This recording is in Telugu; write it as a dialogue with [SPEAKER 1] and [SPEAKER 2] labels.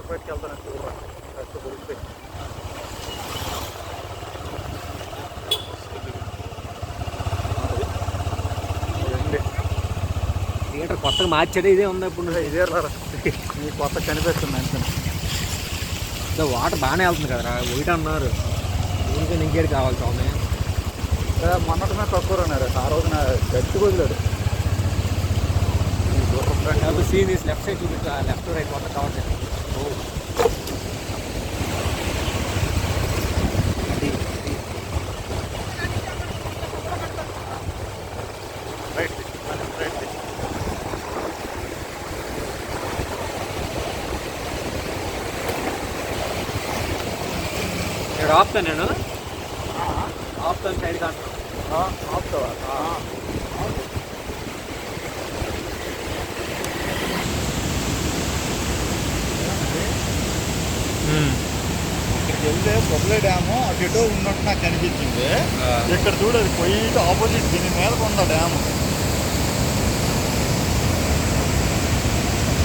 [SPEAKER 1] బయటకి వెళ్తాను చూడరా ఫస్ట్ దొరికితే
[SPEAKER 2] థియేటర్ కొత్తగా మార్చాడు. ఇదే ఉంది ఇప్పుడు.
[SPEAKER 1] ఇదే రారా మీకు కొత్త కనిపిస్తుంది అంటే
[SPEAKER 2] వాటర్ బాగానే వెళ్తుంది కదరా. ఒకటి అన్నారు ఊరికే ఇంకేది కావాలి స్వామి.
[SPEAKER 1] మొన్నటమే తక్కువ అన్నారు. ఆ రోజున గట్టి వదిలాడు.
[SPEAKER 2] సీన్ లెఫ్ట్ సైడ్ చూపించా. లెఫ్ట్ రైట్ మొత్తం కవర్ చేయండి. ఇక్కడ ఆపుతాను నేను. ఆపుతాను సైడ్ కాదు.
[SPEAKER 1] ఆపుతావా? ఇక్కడికి వెళ్తే కొబ్బరి డ్యాము అటు ఇటో ఉన్నట్టు నాకు కనిపించింది. ఇక్కడ చూడదు పోయి ఆపోజిట్ దీని మీద కొంద డ్యాము.